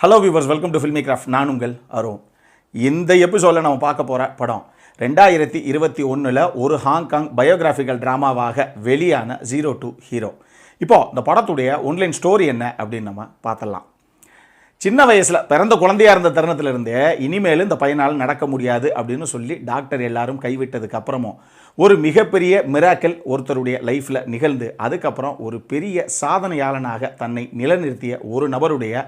Hello viewers, welcome to filmi craft. நான் உங்கள் அருண். இந்த எபிசோடில் நம்ம பார்க்க போகிற படம் 2021 ஒரு ஹாங்காங் பயோகிராஃபிக்கல் ட்ராமாவாக வெளியான 0 to ஹீரோ. இப்போது இந்த படத்துடைய ஒன்லைன் ஸ்டோரி என்ன அப்படின்னு நம்ம பார்த்துடலாம். சின்ன வயசில் பிறந்த குழந்தையாக இருந்த தருணத்திலிருந்தே இனிமேல் இந்த பையனால் நடக்க முடியாது அப்படின்னு சொல்லி டாக்டர் எல்லாரும் கைவிட்டதுக்கு அப்புறமும் ஒரு மிகப்பெரிய மிராக்கல் ஒருத்தருடைய லைஃப்பில் நிகழ்ந்து அதுக்கப்புறம் ஒரு பெரிய சாதனையாளனாக தன்னை நிலைநிறுத்திய ஒரு நபருடைய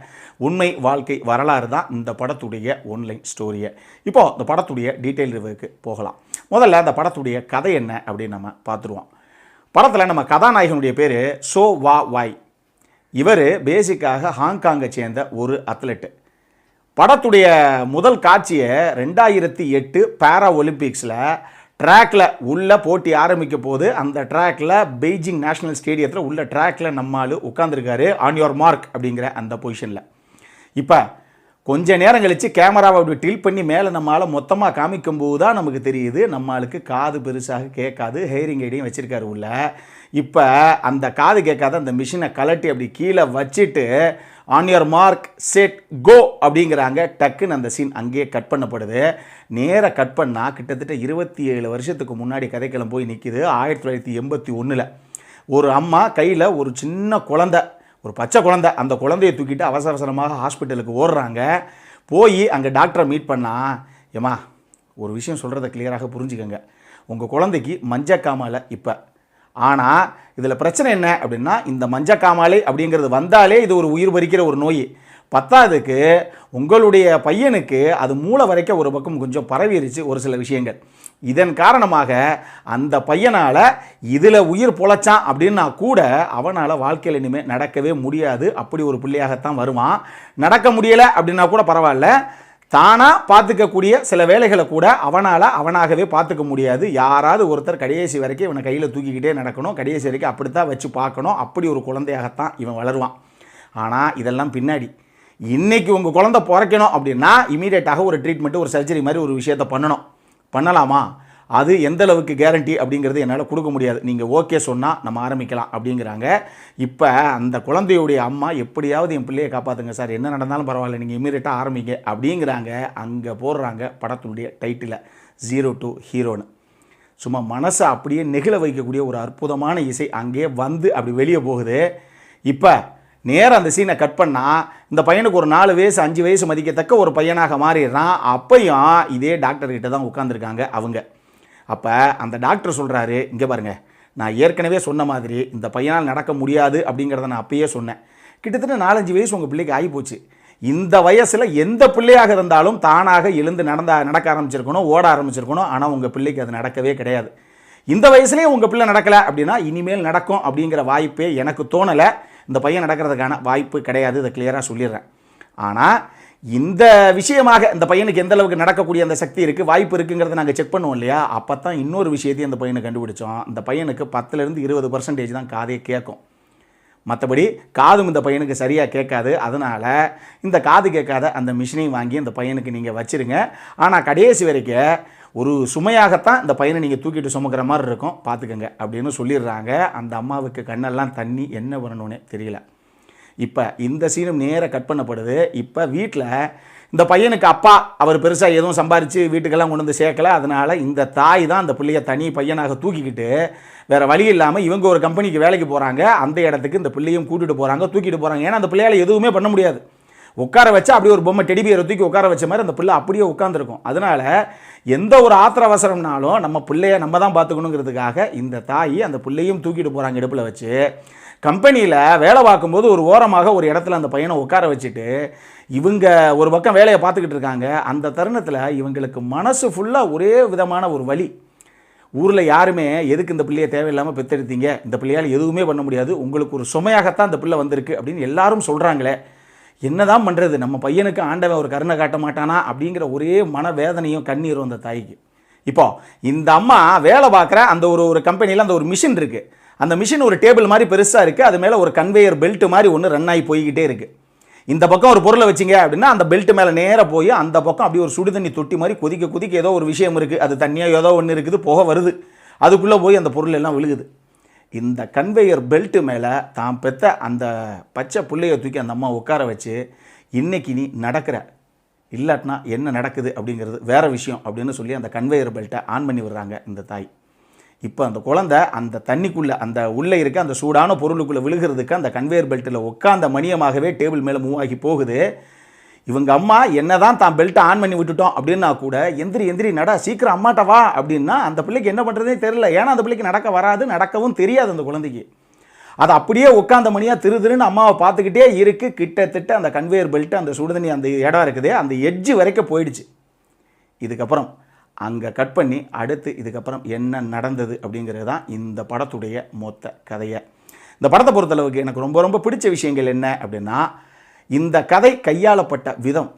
உண்மை வாழ்க்கை வரலாறு தான் இந்த படத்துடைய ஒன்லைன் ஸ்டோரியை. இப்போது இந்த படத்துடைய டீட்டெயில் ரிவ்யூக்கு போகலாம். முதல்ல இந்த படத்துடைய கதை என்ன அப்படின்னு நம்ம பார்த்துருவோம். படத்தில் நம்ம கதாநாயகனுடைய பேர் சோ வா வாய். இவர் பேசிக்காக ஹாங்காங்கை சேர்ந்த ஒரு அத்லெட்டு. படத்துடைய முதல் காட்சியை 2008 பாரா ஒலிம்பிக்ஸில் ட்ராக்கில் உள்ள போட்டி ஆரம்பிக்க போது அந்த ட்ராக்கில் பெய்ஜிங் நேஷனல் ஸ்டேடியத்தில் உள்ள ட்ராக்கில் நம்மால் உட்காந்துருக்காரு ஆன் யுவர் மார்க் அப்படிங்கிற அந்த பொசிஷனில். இப்போ கொஞ்ச நேரம் கழித்து கேமராவை அப்படி டில் பண்ணி மேலே நம்மளால் மொத்தமாக காமிக்கும்போது தான் நமக்கு தெரியுது நம்மளுக்கு காது பெருசாக கேட்காது, ஹேரிங் ஐடியும் வச்சுருக்காரு உள்ள. இப்போ அந்த காது கேட்காத அந்த மிஷினை கலட்டி அப்படி கீழே வச்சுட்டு on your mark set go அப்படிங்கிறாங்க. டக்குன்னு அந்த சீன் அங்கேயே கட் பண்ணப்படுது. நேராக கட் பண்ணால் கிட்டத்தட்ட 27 வருஷத்துக்கு முன்னாடி கதைக்களம் போய் நிற்கிது. 1981 ஒரு அம்மா கையில் ஒரு சின்ன குழந்தை, ஒரு பச்சை குழந்தை, அந்த குழந்தையை தூக்கிட்டு அவசர அவசரமாக ஹாஸ்பிட்டலுக்கு ஓடுறாங்க. போய் அங்கே டாக்டரை மீட் பண்ணால், ஏம்மா ஒரு விஷயம் சொல்கிறத கிளியராக புரிஞ்சுக்கங்க, உங்கள் குழந்தைக்கு மஞ்சக்காமலை. இப்போ ஆனால் இதில் பிரச்சனை என்ன அப்படின்னா, இந்த மஞ்சக்காமாலை அப்படிங்கிறது வந்தாலே இது ஒரு உயிர் பறிக்கிற ஒரு நோய். பத்தாவதுக்கு உங்களுடைய பையனுக்கு அது மூளை வரைக்கும் ஒரு பக்கம் கொஞ்சம் பரவிருச்சு ஒரு சில விஷயங்கள். இதன் காரணமாக அந்த பையனால் இதில் உயிர் பொழைச்சான் அப்படின்னா கூட அவனால் வாழ்க்கையில் இனிமேல் நடக்கவே முடியாது. அப்படி ஒரு பிள்ளையாகத்தான் வருவான். நடக்க முடியலை அப்படின்னா கூட பரவாயில்ல, தானாக பார்த்துக்கக்கூடிய சில வேலைகளை கூட அவனாகவே பார்த்துக்க முடியாது. யாராவது ஒருத்தர் கடைசி வரைக்கும் இவனை கையில் தூக்கிக்கிட்டே நடக்கணும், கடைசி வரைக்கும் அப்படித்தான் வச்சு பார்க்கணும். அப்படி ஒரு குழந்தையாகத்தான் இவன் வளருவான். ஆனால் இதெல்லாம் பின்னாடி. இன்றைக்கி உங்கள் குழந்தை பிறக்கணும் அப்படின்னா இமீடியட்டாக ஒரு ட்ரீட்மெண்ட்டு, ஒரு சர்ஜரி மாதிரி ஒரு விஷயத்தை பண்ணலாமா? அது எந்த அளவுக்கு கேரண்டி அப்படிங்கிறது என்னால் கொடுக்க முடியாது. நீங்கள் ஓகே சொன்னால் நம்ம ஆரம்பிக்கலாம் அப்படிங்கிறாங்க. இப்போ அந்த குழந்தையுடைய அம்மா, எப்படியாவது என் பிள்ளையை காப்பாற்றுங்க சார், என்ன நடந்தாலும் பரவாயில்ல, நீங்கள் இமீடியட்டாக ஆரம்பிங்க அப்படிங்கிறாங்க. அங்கே போடுறாங்க படத்துடைய டைட்டில் 0 to ஹீரோன்னு. சும்மா மனசை அப்படியே நெகிழ வைக்கக்கூடிய ஒரு அற்புதமான இசை அங்கே வந்து அப்படி வெளியே போகுது. இப்போ நேராக அந்த சீனை கட் பண்ணால் இந்த பையனுக்கு ஒரு 4 வயசு 5 வயசு மதிக்கத்தக்க ஒரு பையனாக மாறிடுறான். அப்பையும் இதே டாக்டர்கிட்ட தான் உட்காந்துருக்காங்க அவங்க. அப்போ அந்த டாக்டர் சொல்கிறாரு, இங்கே பாருங்கள், நான் ஏற்கனவே சொன்ன மாதிரி இந்த பையனால் நடக்க முடியாது அப்படிங்கிறத நான் அப்பயே சொன்னேன். கிட்டத்தட்ட 4-5 வயசு உங்கள் பிள்ளைக்கு ஆகிப்போச்சு. இந்த வயசில் எந்த பிள்ளையாக இருந்தாலும் தானாக எழுந்து நடக்க ஆரம்பிச்சிருக்கணும், ஓட ஆரம்பிச்சிருக்கணும். ஆனால் உங்கள் பிள்ளைக்கு அது நடக்கவே கிடையாது. இந்த வயசுலேயே உங்கள் பிள்ளை நடக்கலை அப்படின்னா இனிமேல் நடக்கும் அப்படிங்கிற வாய்ப்பே எனக்கு தோணலை. இந்த பையன் நடக்கிறதுக்கான வாய்ப்பு கிடையாது, இதை கிளியராக சொல்லிடுறேன். ஆனால் இந்த விஷயமாக இந்த பையனுக்கு எந்த அளவுக்கு நடக்கக்கூடிய அந்த சக்தி இருக்குது, வாய்ப்பு இருக்குங்கிறத நாங்கள் செக் பண்ணுவோம் இல்லையா? அப்போ தான் இன்னொரு விஷயத்தையும் அந்த பையனை கண்டுபிடிச்சோம். இந்த பையனுக்கு 10% 20% தான் காதே கேட்கும். மற்றபடி காதும் இந்த பையனுக்கு சரியாக கேட்காது. அதனால் இந்த காது கேட்காத அந்த மிஷினையும் வாங்கி அந்த பையனுக்கு நீங்கள் வச்சுருங்க. ஆனால் கடைசி வரைக்கும் ஒரு சுமையாகத்தான் இந்த பையனை நீங்கள் தூக்கிட்டு சுமக்கிற மாதிரி இருக்கும், பார்த்துக்கங்க அப்படின்னு சொல்லிடுறாங்க. அந்த அம்மாவுக்கு கண்ணெல்லாம் தண்ணி, என்ன பண்ணணுன்னே தெரியல. இப்போ இந்த சீனும் நேராக கட் பண்ணப்படுது. இப்போ வீட்டில் இந்த பையனுக்கு அப்பா அவர் பெருசாக எதுவும் சம்பாரித்து வீட்டுக்கெல்லாம் கொண்டு வந்து சேர்க்கலை. அதனால் இந்த தாய் தான் அந்த பிள்ளையை தனி பையனாக தூக்கிக்கிட்டு வேறு வழி இல்லாமல் இவங்க ஒரு கம்பெனிக்கு வேலைக்கு போகிறாங்க. அந்த இடத்துக்கு இந்த பிள்ளையும் கூட்டிகிட்டு போகிறாங்க, தூக்கிட்டு போகிறாங்க. ஏன்னா அந்த பிள்ளையால் எதுவுமே பண்ண முடியாது. உட்கார வச்சா அப்படியே ஒரு பொம்மை டெடி பியரை தூக்கி உட்கார வச்ச மாதிரி அந்த பிள்ளை அப்படியே உட்காந்துருக்கும். அதனால் எந்த ஒரு ஆத்திர அவசரம்னாலும் நம்ம பிள்ளையை நம்ம தான் பார்த்துக்கணுங்கிறதுக்காக இந்த தாய் அந்த பிள்ளையும் தூக்கிட்டு போகிறாங்க இடுப்பில் வச்சு. கம்பெனியில் வேலை பார்க்கும்போது ஒரு ஓரமாக ஒரு இடத்துல அந்த பையனை உட்கார வச்சுட்டு இவங்க ஒரு பக்கம் வேலையை பார்த்துக்கிட்டு இருக்காங்க. அந்த தருணத்தில் இவங்களுக்கு மனசு ஃபுல்லாக ஒரே விதமான ஒரு வலி. ஊரில் யாருமே எதுக்கு இந்த பிள்ளையை தேவையில்லாமல் பெற்றெடுத்தீங்க, இந்த பிள்ளையால் எதுவுமே பண்ண முடியாது, உங்களுக்கு ஒரு சுமையாகத்தான் இந்த பிள்ளை வந்திருக்கு அப்படின்னு எல்லாரும் சொல்கிறாங்களே, என்ன தான் பண்ணுறது, நம்ம பையனுக்கு ஆண்டவன் ஒரு கருணை காட்ட மாட்டானா அப்படிங்கிற ஒரே மனவேதனையும் கண்ணீரும் அந்த தாய்க்கு. இப்போது இந்த அம்மா வேலை பார்க்குற அந்த ஒரு கம்பெனியில் அந்த ஒரு மிஷின் இருக்குது. அந்த மிஷின் ஒரு டேபிள் மாதிரி பெருசாக இருக்குது. அது மேலே ஒரு கன்வேயர் பெல்ட் மாதிரி ஒன்று ரன் ஆகி போய்கிட்டே இருக்குது. இந்த பக்கம் ஒரு பொருளை வச்சிங்க அப்படின்னா அந்த பெல்ட் மேலே நேராக போய் அந்த பக்கம் அப்படியே ஒரு சுடு தண்ணி தொட்டி மாதிரி கொதிக்க ஏதோ ஒரு விஷயம் இருக்குது, அது தண்ணியாக ஏதோ ஒன்று இருக்குது, புகை வருது, அதுக்குள்ளே போய் அந்த பொருள் எல்லாம் விழுகுது. இந்த கன்வேயர் பெல்ட்டு மேலே தான் பெற்ற அந்த பச்சை புள்ளையை தூக்கி அந்த அம்மா உட்கார வச்சு இன்றைக்கி நீ நடக்கிற, இல்லாட்டினா என்ன நடக்குது அப்படிங்கிறது வேறு விஷயம் அப்படின்னு சொல்லி அந்த கன்வேயர் பெல்ட்டை ஆன் பண்ணி விடுறாங்க இந்த தாய். இப்போ அந்த குழந்தை அந்த தண்ணிக்குள்ளே, அந்த உள்ளே இருக்க அந்த சூடான பொருளுக்குள்ளே விழுகிறதுக்கு அந்த கன்வேயர் பெல்ட்டில் உட்காந்த மணியமாகவே டேபிள் மேலே மூவ் ஆகி போகுது. இவங்க அம்மா என்ன தான் தான் பெல்ட்டை ஆன் பண்ணி விட்டுட்டோம் அப்படின்னா கூட, எந்திரி நட, சீக்கிரம் அம்மாட்ட வா அப்படின்னா அந்த பிள்ளைக்கு என்ன பண்ணுறதே தெரியல. ஏன்னா அந்த பிள்ளைக்கு நடக்க வராது, நடக்கவும் தெரியாது அந்த குழந்தைக்கு. அது அப்படியே உட்காந்த மணியாக திருன்னு அம்மாவை பார்த்துக்கிட்டே இருக்குது. கிட்டத்தட்ட அந்த கன்வேயர் பெல்ட்டு, அந்த சுடுதண்ணி அந்த இடம் இருக்குது, அந்த எட்ஜு வரைக்கும் போயிடுச்சு. இதுக்கப்புறம் அங்கே கட் பண்ணி அடுத்து இதுக்கப்புறம் என்ன நடந்தது அப்படிங்கிறது தான் இந்த படத்துடைய மொத்த கதையை. இந்த படத்தை பொறுத்தளவுக்கு எனக்கு ரொம்ப ரொம்ப பிடிச்ச விஷயங்கள் என்ன அப்படின்னா, இந்த கதை கையாளப்பட்ட விதம்.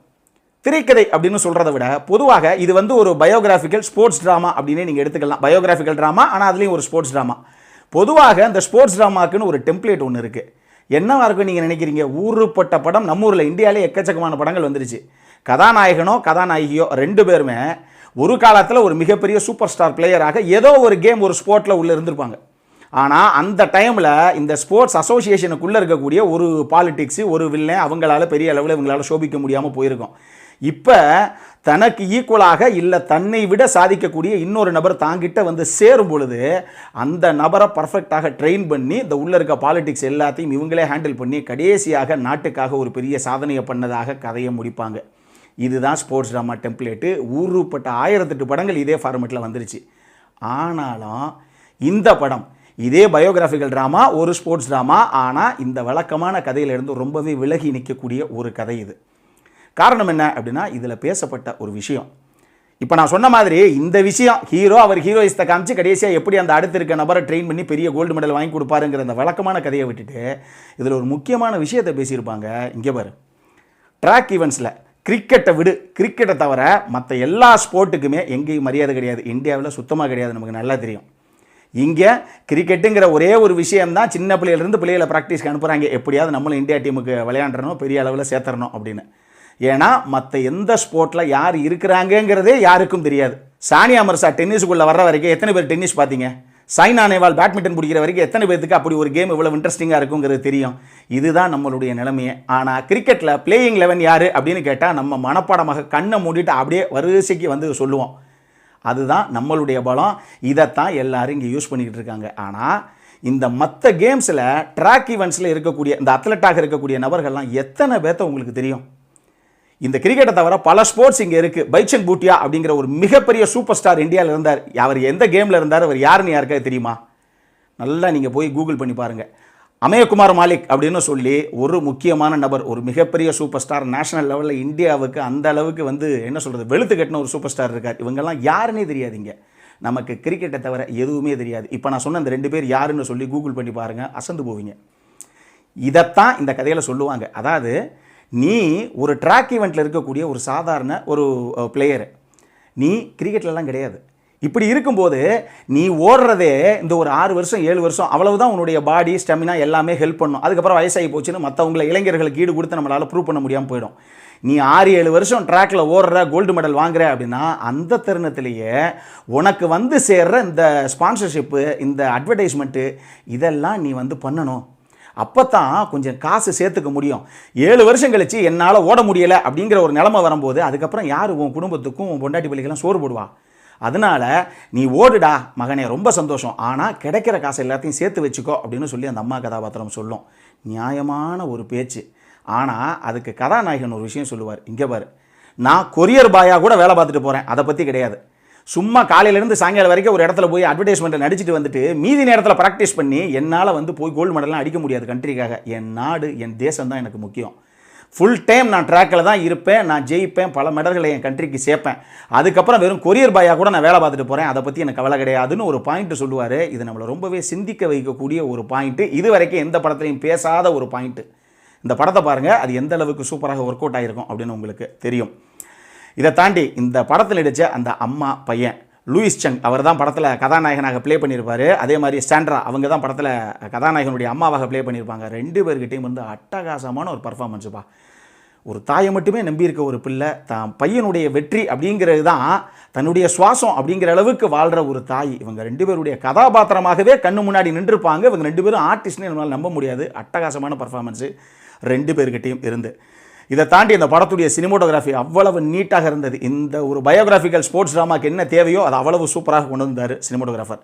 திரைக்கதை அப்படின்னு சொல்கிறத விட பொதுவாக இது வந்து ஒரு பயோகிராஃபிக்கல் ஸ்போர்ட்ஸ் ட்ராமா அப்படின்னு நீங்கள் எடுத்துக்கலாம். பயோகிராஃபிக்கல் ட்ராமா, ஆனால் அதுலேயும் ஒரு ஸ்போர்ட்ஸ் ட்ராமா. பொதுவாக இந்த ஸ்போர்ட்ஸ் ட்ராமாக்குன்னு ஒரு டெம்ப்ளேட் ஒன்று இருக்குது. என்னவா இருக்குன்னு நீங்கள் நினைக்கிறீங்க? ஊருப்பட்ட படம் நம்ம ஊரில் இந்தியாவிலே எக்கச்சக்கமான படங்கள் வந்துருச்சு. கதாநாயகனோ கதாநாயகியோ ரெண்டு பேருமே ஒரு காலத்தில் ஒரு மிகப்பெரிய சூப்பர் ஸ்டார் பிளேயராக ஏதோ ஒரு கேம், ஒரு ஸ்போர்ட்டில் உள்ளே இருந்திருப்பாங்க. ஆனால் அந்த டைமில் இந்த ஸ்போர்ட்ஸ் அசோசியேஷனுக்குள்ளே இருக்கக்கூடிய ஒரு பாலிடிக்ஸு, ஒரு வில்லன் அவங்களால பெரிய அளவில் இவங்களால் சோபிக்க முடியாமல் போயிருக்கும். இப்போ தனக்கு ஈக்குவலாக இல்லை தன்னை விட சாதிக்கக்கூடிய இன்னொரு நபர் தாங்கிட்ட வந்து சேரும் பொழுது அந்த நபரை பர்ஃபெக்டாக ட்ரெயின் பண்ணி இந்த உள்ளே இருக்க பாலிடிக்ஸ் எல்லாத்தையும் இவங்களே ஹேண்டில் பண்ணி கடைசியாக நாட்டுக்காக ஒரு பெரிய சாதனையை பண்ணதாக கதையை முடிப்பாங்க. இதுதான் ஸ்போர்ட்ஸ் ட்ராமா டெம்ப்ளேட்டு. ஊருப்பட்ட 1008 படங்கள் இதே ஃபார்மெட்டில் வந்துருச்சு. ஆனாலும் இந்த படம் இதே பயோகிராஃபிக்கல் ட்ராமா, ஒரு ஸ்போர்ட்ஸ் ட்ராமா. ஆனால் இந்த வழக்கமான கதையிலிருந்து ரொம்பவே விலகி நிற்கக்கூடிய ஒரு கதை இது. காரணம் என்ன அப்படின்னா, இதில் பேசப்பட்ட ஒரு விஷயம். இப்போ நான் சொன்ன மாதிரி இந்த விஷயம் ஹீரோ அவர் ஹீரோயிஸ்த்தை காமிச்சு கடைசியாக எப்படி அந்த அடுத்து இருக்க நபரை ட்ரெயின் பண்ணி பெரிய கோல்டு மெடல் வாங்கி கொடுப்பாருங்கிற அந்த வழக்கமான கதையை விட்டுட்டு இதில் ஒரு முக்கியமான விஷயத்தை பேசியிருப்பாங்க. இங்கே பாரு, ட்ராக் ஈவெண்ட்ஸில் கிரிக்கெட்டை விடு, கிரிக்கெட்டை தவிர மற்ற எல்லா ஸ்போர்ட்டுக்குமே எங்கேயும் மரியாதை கிடையாது. இந்தியாவில் சுத்தமாக கிடையாது, நமக்கு நல்லா தெரியும். இங்கே கிரிக்கெட்டுங்கிற ஒரே ஒரு விஷயம்தான் சின்ன பிள்ளையிலேருந்து பிள்ளைகளை ப்ராக்டிஸ்க்கு அனுப்புகிறாங்க. எப்படியாவது நம்மளும் இந்தியா டீமுக்கு விளையாண்டுறணும், பெரிய அளவில் சேர்த்துறணும் அப்படின்னு. ஏன்னா மற்ற எந்த ஸ்போர்ட்டில் யார் இருக்கிறாங்கங்கிறதே யாருக்கும் தெரியாது. சானியா மிர்சா டென்னிஸுக்குள்ளே வர்ற வரைக்கும் எத்தனை பேர் டென்னிஸ் பார்த்தீங்க? சைனா நேவால் பேட்மிண்டன் பிடிக்கிற வரைக்கும் எத்தனை பேருக்கு அப்படி ஒரு கேம் இவ்வளோ இன்ட்ரெஸ்டிங்காக இருக்குங்கிறது தெரியும். இதுதான் நம்மளுடைய நிலைமையே. ஆனால் கிரிக்கெட்டில் பிளேயிங் 11 யார் அப்படின்னு கேட்டால் நம்ம மனப்பாடமாக கண்ணை மூடிட்டு அப்படியே வரிசைக்கு வந்து சொல்லுவோம். அதுதான் நம்மளுடைய பலம். இதைத்தான் எல்லாரும் இங்கே யூஸ் பண்ணிக்கிட்டு இருக்காங்க. ஆனால் இந்த மற்ற கேம்ஸில் ட்ராக் ஈவெண்ட்ஸில் இருக்கக்கூடிய இந்த அத்லட்டாக இருக்கக்கூடிய நபர்கள்லாம் எத்தனை பேர்த்த உங்களுக்கு தெரியும்? இந்த கிரிக்கெட்டை தவிர பல ஸ்போர்ட்ஸ் இங்கே இருக்குது. பைச்சங் பூட்டியா அப்படிங்கிற ஒரு மிகப்பெரிய சூப்பர் ஸ்டார் இந்தியாவில் இருந்தார். அவர் எந்த கேமில் இருந்தார், அவர் யாருன்னு யாருக்காவது தெரியுமா? நல்லா நீங்கள் போய் கூகுள் பண்ணி பாருங்கள். அமயகுமார் மாலிக் அப்படின்னு சொல்லி ஒரு முக்கியமான நபர், ஒரு மிகப்பெரிய சூப்பர் ஸ்டார், நேஷனல் லெவலில் இந்தியாவுக்கு அந்த அளவுக்கு வந்து என்ன சொல்கிறது, வெளுத்து கட்டின ஒரு சூப்பர் ஸ்டார் இருக்கார். இவங்கெல்லாம் யாருன்னே தெரியாதுங்க. நமக்கு கிரிக்கெட்டை தவிர எதுவுமே தெரியாது. இப்போ நான் சொன்ன இந்த 2 பேர் யாருன்னு சொல்லி கூகுள் பண்ணி பாருங்கள், அசந்து போவீங்க. இதைத்தான் இந்த கதையில் சொல்லுவாங்க. அதாவது நீ ஒரு ட்ராக் ஈவெண்ட்டில் இருக்கக்கூடிய ஒரு சாதாரண ஒரு பிளேயரு, நீ கிரிக்கெட்லலாம் கிடையாது. இப்படி இருக்கும்போது நீ ஓடுறதே இந்த ஒரு 6 வருஷம் 7 வருஷம் அவ்வளவுதான் உன்னுடைய பாடி ஸ்டெமினா எல்லாமே ஹெல்ப் பண்ணும். அதுக்கப்புறம் வயசாகி போச்சுன்னு மற்றவங்களை இளைஞர்களுக்கு ஈடு கொடுத்து நம்மளால் ப்ரூவ் பண்ண முடியாமல் போயிடும். நீ 6-7 வருஷம் ட்ராக்கில் ஓடுற, கோல்டு மெடல் வாங்குற அப்படின்னா அந்த தருணத்திலேயே உனக்கு வந்து சேர்ற இந்த ஸ்பான்சர்ஷிப்பு, இந்த அட்வர்டைஸ்மெண்ட்டு இதெல்லாம் நீ வந்து பண்ணணும். அப்போ தான் கொஞ்சம் காசு சேர்த்துக்க முடியும். 7 வருஷம் கழிச்சு என்னால் ஓட முடியலை அப்படிங்கிற ஒரு நிலைமை வரும்போது அதுக்கப்புறம் யார் உன் குடும்பத்துக்கும் உன் பொண்டாட்டி பிள்ளைக்கெல்லாம் சோறு போடுவா? அதனால் நீ ஓடுடா மகனே, ரொம்ப சந்தோஷம், ஆனால் கிடைக்கிற காசு எல்லாத்தையும் சேர்த்து வச்சுக்கோ அப்படின்னு சொல்லி அந்த அம்மா கதாபாத்திரம் சொல்லும். நியாயமான ஒரு பேச்சு. ஆனால் அதுக்கு கதாநாயகன் ஒரு விஷயம் சொல்லுவார். இங்கே பாரு, நான் கொரியர் பாயாக கூட வேலை பார்த்துட்டு போகிறேன், அதை பற்றி கிடையாது. சும்மா காலையிலேருந்து சாயங்காலம் வரைக்கும் ஒரு இடத்துல போய் அட்வர்டைஸ்மெண்ட்டில் நடிச்சிட்டு வந்துட்டு மீதி நேரத்தில் ப்ராக்டிஸ் பண்ணி என்னால் வந்து போய் கோல்டு மெடல்லாம் அடிக்க முடியாது கண்ட்ரிக்காக. என் நாடு, என் தேசம் தான் எனக்கு முக்கியம். ஃபுல் டைம் நான் ட்ராக்கில் தான் இருப்பேன், நான் ஜெயிப்பேன், பல மெடல்களை என் கண்ட்ரிக்கு சேர்ப்பேன். அதுக்கப்புறம் வெறும் கொரியர் பாயாக கூட நான் வேலை பார்த்துட்டு போகிறேன், அதை பற்றி எனக்கு கவலை கிடையாதுன்னு ஒரு பாயிண்ட்டு சொல்லுவார். இது நம்மளை ரொம்பவே சிந்திக்க வைக்கக்கூடிய ஒரு பாயிண்ட்டு. இது வரைக்கும் எந்த படத்துலையும் பேசாத ஒரு பாயிண்ட்டு. இந்த படத்தை பாருங்கள், அது எந்த அளவுக்கு சூப்பராக ஒர்க் அவுட் ஆகிருக்கும் அப்படின்னு உங்களுக்கு தெரியும். இதை தாண்டி இந்த படத்தில் நடித்த அந்த அம்மா பையன் லூயிஸ் சங், அவர் தான் படத்தில் கதாநாயகனாக ப்ளே பண்ணியிருப்பார். அதே மாதிரி சாண்ட்ரா, அவங்க தான் படத்தில் கதாநாயகனுடைய அம்மாவாக ப்ளே பண்ணியிருப்பாங்க. 2 பேர்கிட்டையும் வந்து அட்டகாசமான ஒரு பர்ஃபார்மன்ஸுப்பா. ஒரு தாயை மட்டுமே நம்பியிருக்க ஒரு பிள்ளை தான் பையனுடைய வெற்றி அப்படிங்கிறது தான் தன்னுடைய சுவாசம் அப்படிங்கிற அளவுக்கு வாழ்கிற ஒரு தாய். இவங்க 2 பேருடைய கதாபாத்திரமாகவே கண்ணு முன்னாடி நின்றுருப்பாங்க. இவங்க 2 பேரும் ஆர்டிஸ்ட்னு நம்மளால் நம்ப முடியாது. அட்டகாசமான பர்ஃபார்மன்ஸு 2 பேர்கிட்டையும் இருந்து. இதை தாண்டி இந்த படத்துடைய சினிமோட்டோகிராஃபி அவ்வளவு நீட்டாக இருந்தது. இந்த ஒரு பயோகிராஃபிக்கல் ஸ்போர்ட்ஸ் ட்ராமாக்கு என்ன தேவையோ அது அவ்வளவு சூப்பராக கொண்டு வந்தார் சினிமோட்டோகிராஃபர்.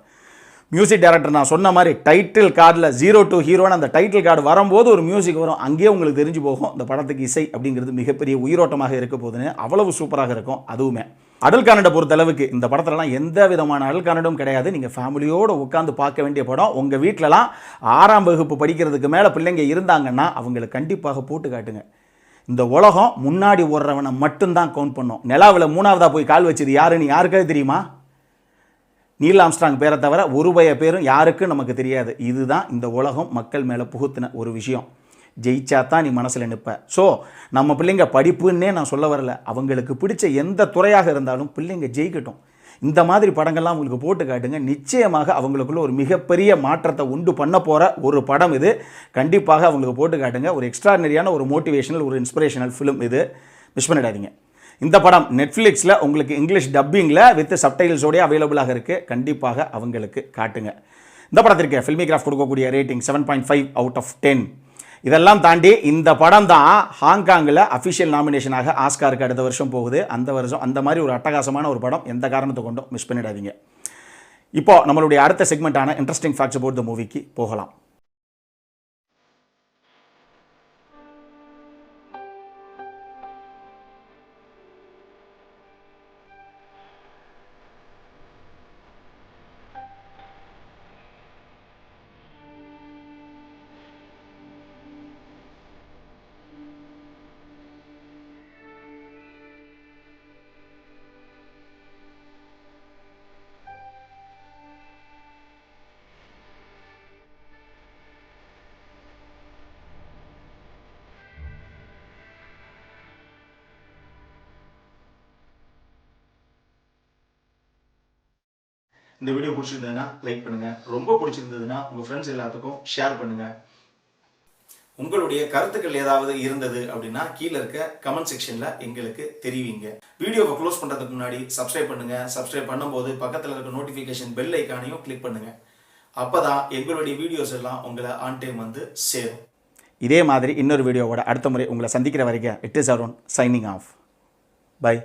மியூசிக் டைரக்டர் நான் சொன்ன மாதிரி டைட்டில் கார்டில் 0 to ஹீரோன்னு அந்த டைட்டில் கார்டு வரும்போது ஒரு மியூசிக் வரும், அங்கேயே உங்களுக்கு தெரிஞ்சு போகும் இந்த படத்துக்கு இசை அப்படிங்கிறது மிகப்பெரிய உயிரோட்டமாக இருக்க போகுதுன்னு. அவ்வளவு சூப்பராக இருக்கும். அதுவுமே அடல் கானடை பொறுத்தளவுக்கு இந்த படத்துலலாம் எந்த விதமான அடல் கானடும் கிடையாது. நீங்கள் ஃபேமிலியோடு உட்காந்து பார்க்க வேண்டிய படம். உங்கள் வீட்டிலலாம் 6ஆம் வகுப்பு படிக்கிறதுக்கு மேலே பிள்ளைங்க இருந்தாங்கன்னா அவங்களுக்கு கண்டிப்பாக போட்டு காட்டுங்க. இந்த உலகம் முன்னாடி ஓடுறவனை மட்டும்தான் கவுண்ட் பண்ணும். நிலாவில் 3ஆவதாக போய் கால் வச்சது யாருன்னு யாருக்காவது தெரியுமா? நீல் ஆம்ஸ்ட்ராங் பேரை தவிர ஒரு பய பேரும் யாருக்கும் நமக்கு தெரியாது. இதுதான் இந்த உலகம் மக்கள் மேலே புகுத்தின ஒரு விஷயம். ஜெயிச்சா தான் நீ மனசில் நிற்ப. ஸோ நம்ம பிள்ளைங்க படிப்புன்னே நான் சொல்ல வரல, அவங்களுக்கு பிடிச்ச எந்த துறையாக இருந்தாலும் பிள்ளைங்க ஜெயிக்கட்டும். இந்த மாதிரி படங்கள்லாம் அவங்களுக்கு போட்டு காட்டுங்க. நிச்சயமாக அவங்களுக்குள்ள ஒரு மிகப்பெரிய மாற்றத்தை உண்டு பண்ண போகிற ஒரு படம் இது. கண்டிப்பாக அவங்களுக்கு போட்டு காட்டுங்க. ஒரு எக்ஸ்ட்ராடினரியான ஒரு மோட்டிவேஷனல் ஒரு இன்ஸ்பிரேஷனல் ஃபிலிம் இது. மிஸ் பண்ணிடாதீங்க. இந்த படம் நெட்ஃப்ளிக்ஸில் உங்களுக்கு இங்கிலீஷ் டப்பிங்கில் வித் சப்டைட்டில்ஸோடய அவைலபிளாக இருக்குது. கண்டிப்பாக அவங்களுக்கு காட்டுங்க. இந்த படத்திற்கு ஃபில்மிகிராஃப் கொடுக்கக்கூடிய ரேட்டிங் 7.5 out of 10. இதெல்லாம் தாண்டி இந்த படம் தான் ஹாங்காங்கில் அஃபிஷியல் நாமினேஷனாக ஆஸ்காருக்கு அடுத்த வருஷம் போகுது. அந்த வருஷம் அந்த மாதிரி ஒரு அட்டகாசமான ஒரு படம் எந்த காரணத்தை கொண்டும் மிஸ் பண்ணிடாதீங்க. இப்போ நம்மளுடைய அடுத்த செக்மெண்ட்டான இன்ட்ரெஸ்டிங் ஃபேக்ட்ஸ் அபவுட் த மூவிக்கு போகலாம். இந்த வீடியோ பிடிச்சிருந்ததுன்னா லைக் பண்ணுங்கள். ரொம்ப பிடிச்சிருந்ததுன்னா உங்கள் ஃப்ரெண்ட்ஸ் எல்லாத்துக்கும் ஷேர் பண்ணுங்கள். உங்களுடைய கருத்துக்கள் ஏதாவது இருந்தது அப்படின்னா கீழே இருக்க கமெண்ட் செக்ஷனில் எங்களுக்கு தெரிவிங்க. வீடியோவை க்ளோஸ் பண்ணுறதுக்கு முன்னாடி சப்ஸ்கிரைப் பண்ணுங்கள். சப்ஸ்கிரைப் பண்ணும்போது பக்கத்தில் இருக்க நோட்டிஃபிகேஷன் பெல் ஐக்கானையும் கிளிக் பண்ணுங்கள். அப்போ தான் எங்களுடைய வீடியோஸ் எல்லாம் உங்களை ஆன் டைம் வந்து சேரும். இதே மாதிரி இன்னொரு வீடியோவோட அடுத்த முறை உங்களை சந்திக்கிற வரைக்கும் it is Arun signing off. By.